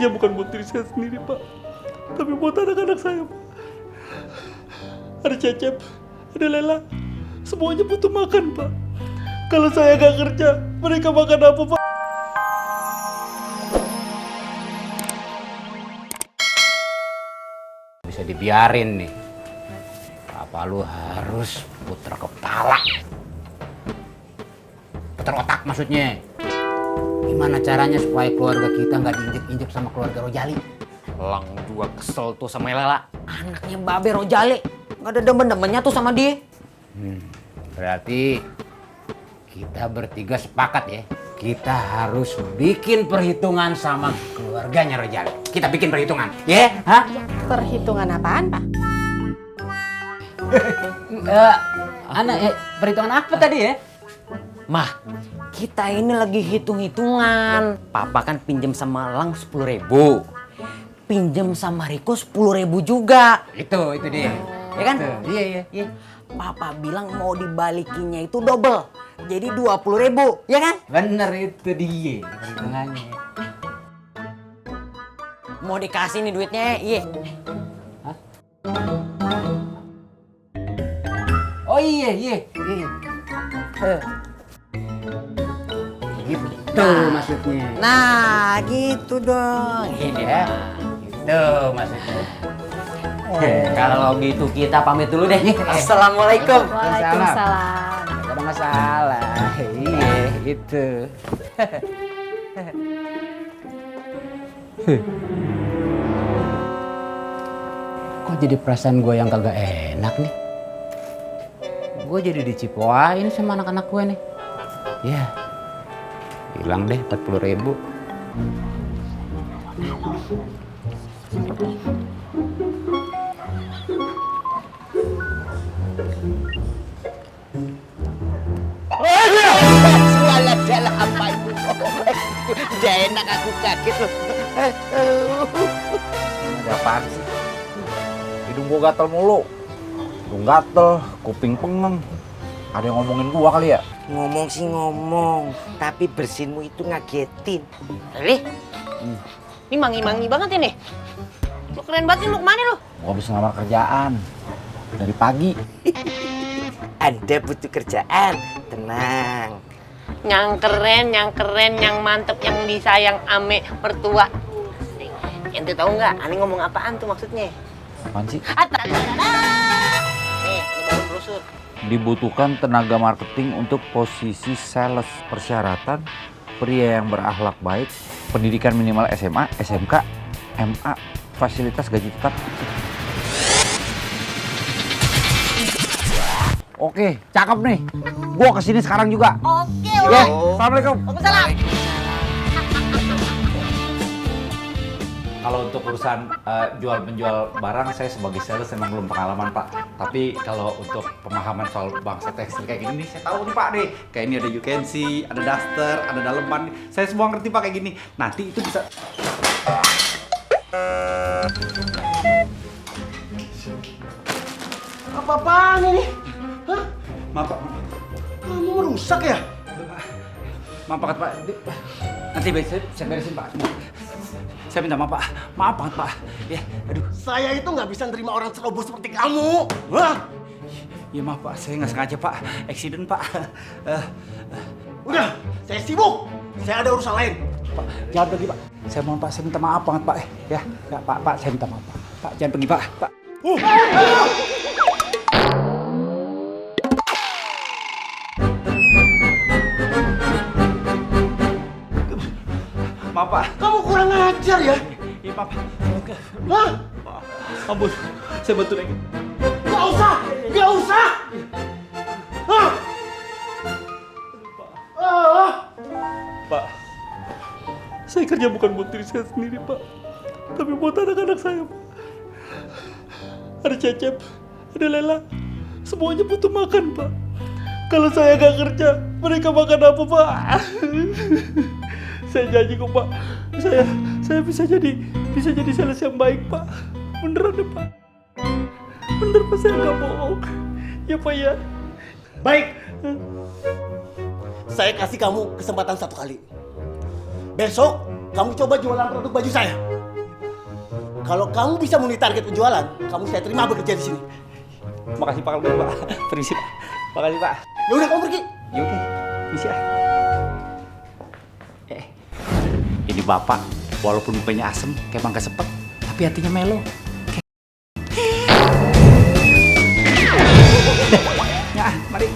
kerja bukan buat diri saya sendiri, Pak. Tapi buat anak-anak saya, Pak. Ada Cecep, ada Lela. Semuanya butuh makan, Pak. Kalau saya gak kerja, mereka makan apa, Pak? Bisa dibiarin nih. Apa lu harus puter kepala? Puter otak maksudnya. Gimana caranya supaya keluarga kita nggak diinjek-injek sama keluarga Rojali? Lang juga kesel tuh sama Lela. Anaknya Babe Rojali. Nggak ada demen-demennya tuh sama dia. Berarti kita bertiga sepakat ya. Kita harus bikin perhitungan sama keluarganya Rojali. Kita bikin perhitungan, ya? Hah? Perhitungan apaan, Pak? Perhitungan apa tadi ya? Mah, kita ini lagi hitung-hitungan. Papa kan pinjam sama Lang 10.000. Pinjam sama Riko 10.000 juga. Itu dia. Ya kan? Iya. Papa bilang mau dibalikinnya itu double. Jadi 20.000, ya kan? Bener itu dia perhitungannya. Mau dikasih nih duitnya, iya. Hah? Oh iya. Gitu maksudnya. Nah, gitu dong. Iya, gitu maksudnya. Kalau gitu kita pamit dulu deh. Assalamualaikum. Waalaikumsalam. Gak ada masalah. Iya, itu. Kok jadi perasaan gue yang kagak enak nih? Gue jadi dicipoain sama anak-anak gue nih. Ya, hilang deh 40.000. Sualat jalan apa itu? Udah enak aku kaget loh. Ada apaan sih? Hidung gua gatel mulu. Hidung gatel, kuping pengeng. Ada yang ngomongin gua kali ya? Ngomong sih ngomong, tapi bersinmu itu ngagetin. Lih, ini mangi-mangi banget ini. Lu keren banget nih, lu kemana lu? Gua habis ngelamar kerjaan. Dari pagi. Anda butuh kerjaan, tenang. Yang keren, yang mantep, yang disayang ame mertua. Ente tahu nggak? Ani ngomong apaan tuh maksudnya? Apaan sih? Nih, ini baru brosur. Dibutuhkan tenaga marketing untuk posisi sales. Persyaratan pria yang berakhlak baik, pendidikan minimal SMA, SMK, MA, fasilitas gaji tetap. Oke, cakep nih. Gua kesini sekarang juga. Oke, Ya, assalamualaikum. Waalaikumsalam. Kalau untuk urusan jual penjual barang, saya sebagai sales memang belum pengalaman Pak. Tapi kalau untuk pemahaman soal bangsa tekstil kayak gini nih, saya tahu nih Pak deh. Kayak ini ada you can see, ada duster, ada daleman. Saya semua ngerti Pak kayak gini. Nanti itu bisa. Apa-apaan ini? Hah? Maaf Pak. Kamu merusak ya? Maaf banget Pak. Nanti saya beresin Pak. Saya minta maaf Pak. Maaf banget Pak. Ya, aduh. Saya itu nggak bisa nerima orang ceroboh seperti kamu. Wah! Ya maaf Pak, saya nggak sengaja Pak. Accident Pak. Udah, saya sibuk. Saya ada urusan lain. Pak, jangan pergi Pak. Saya mohon Pak, saya minta maaf banget Pak. Ya, Pak, saya minta maaf Pak. Pak, jangan pergi Pak. Pak. Maaf Pak. Kamu kurang ajar ya? Iya Pak. Hah? Ampun, saya bantu lagi. Gak usah! Gak usah! Hah? Pak. Saya kerja bukan buat diri saya sendiri, Pak. Tapi buat anak-anak saya, Pak. Ada Cecep, ada Lela. Semuanya butuh makan, Pak. Kalau saya gak kerja, mereka makan apa, Pak? Saya janji kok, Pak. Saya bisa jadi sales yang baik, Pak. Beneran deh, Pak. Bener, Pak. Saya gak bohong. Ya, Pak, ya. Baik. Saya kasih kamu kesempatan satu kali. Besok, kamu coba jualan produk baju saya. Kalau kamu bisa memenuhi target penjualan, kamu saya terima bekerja di sini. Makasih Pak Kalben, Pak. Permisi Pak. Makasih Pak. Ya udah kamu pergi. Ya oke, misi ah. Ini Bapak, walaupun mukanya asem, kayak mangga sepet, tapi hatinya melo. Ya, mari.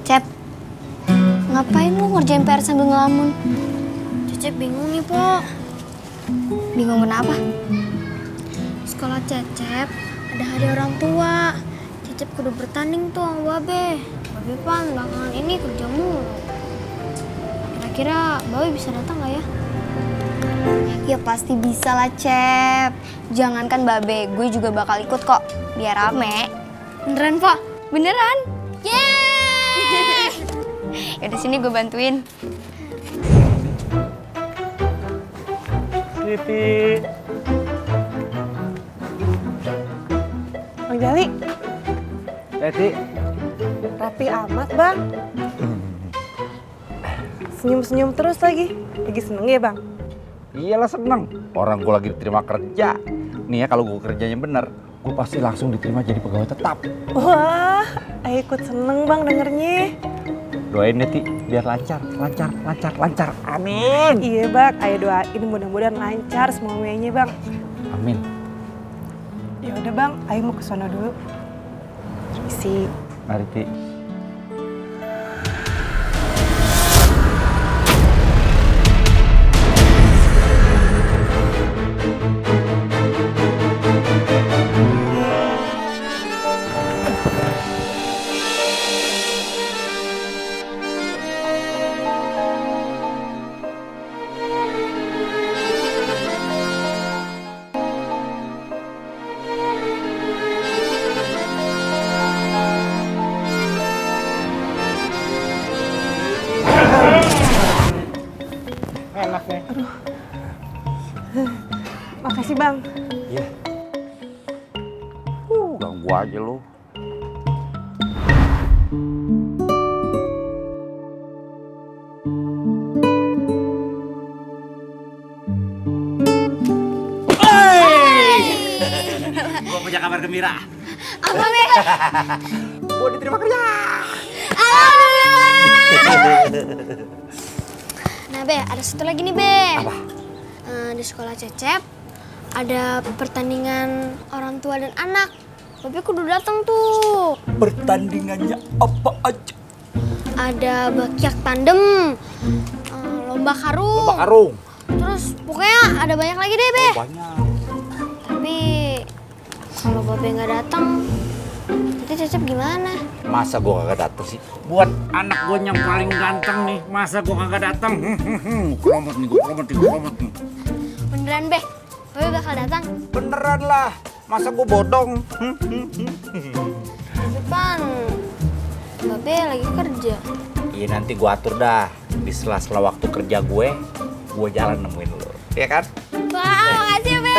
Cep, ngapain lu ngerjain PR sambil ngelamun? Cecep bingung nih, Po. Bingung kenapa? Sekolah Cecep ada hari orang tua. Cecep kudu bertanding tuh sama Babe. Babe pan belakangan ini kerja mulu. Kira-kira Babe bisa datang nggak ya? Ya pasti bisa lah, Cep. Jangankan Babe, gue juga bakal ikut kok. Biar rame. Beneran, Po? Beneran? Yeay! Yaudah sini gue bantuin. Titi. Bang Jali. Titi. Rapi amat, Bang. Senyum-senyum terus lagi. Lagi seneng ya, Bang? Iyalah seneng. Orang gue lagi diterima kerja. Nih ya kalau gue kerjanya bener, gue pasti langsung diterima jadi pegawai tetap. Wah, Ayo ikut seneng, Bang, dengernya. Doain deh Ti, biar lancar. Amin. Iya, Bang. Ayo doain mudah-mudahan lancar semuanya, Bang. Amin. Ya udah, Bang. Ayo mau ke sana dulu. Permisi. Mari Ti. Makasih, Bang. Iya. Ganggu aja lo. Gua punya kabar gembira. Apa, Be? Gua diterima kerja. Nah, Be, ada satu lagi nih, Be. Apa? Di sekolah Cecep ada pertandingan orang tua dan anak. Babe kudu datang tuh. Pertandingannya apa aja? Ada bakyak tandem, lomba karung. Lomba karung. Terus pokoknya ada banyak lagi deh, Be. Banyak. Tapi kalau Babe nggak datang, nanti Cecep gimana? Masa gua kagak dateng sih? Buat anak gua yang paling ganteng nih, masa gua kagak dateng? Promote nih. Beneran, Be? Babe bakal datang? Beneran lah, masa gua bodong? Tapi pan, Babe lagi kerja. Iya nanti gua atur dah. Di sela-sela waktu kerja gue jalan nemuin lo. Iya kan? Wah, makasih ya, Be.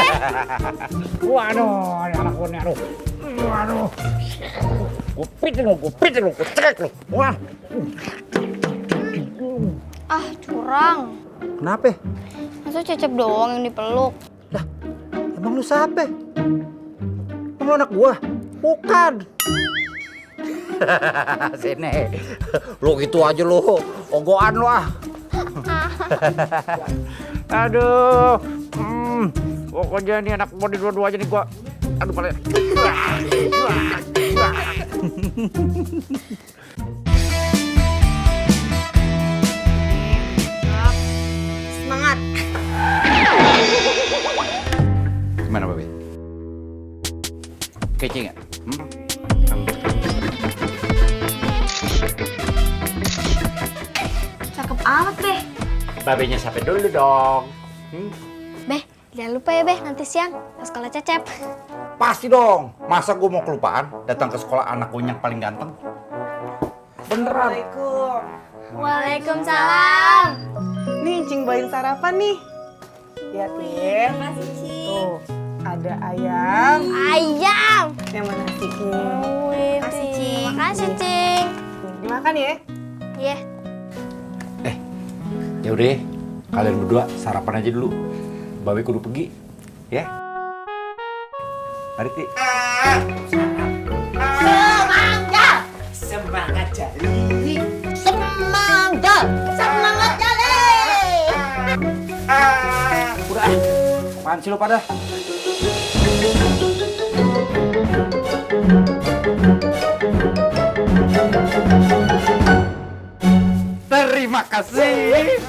Waduh, anak gua nih, aduh. Waduh. Gua piting lo, gua cekek lo. Wah. Ah, curang. Kenapa? Masa Cecep doang yang dipeluk? Lah, emang lu siapa? Emang lu anak gua? Bukan. Sini. Lu gitu aja lu. Ogoan lu ah. Aduh. Pokoknya ini anak gua di dua-dua aja nih gua. Aduh paling. Semangat. Gimana, Babe? Kece nggak? Cakep amat, Be. Babenya sampai dulu dong. Be, jangan lupa ya, Be, nanti siang ke sekolah Cecep. Pasti dong. Masa gue mau kelupaan datang ke sekolah anak gue yang paling ganteng? Beneran. Assalamualaikum. Waalaikumsalam. Nih, Cing bawain sarapan nih. Lihat ya. Tuh, ada ayam. Ayam. Yang mana nasinya? makan ya. Iya. Ya udah, kalian berdua sarapan aja dulu. Babe kudu pergi, ya. Mari Ti. Semangat Jali. Semangat! Semangat Jali! Udah, apaan sih lo pada? Terima kasih.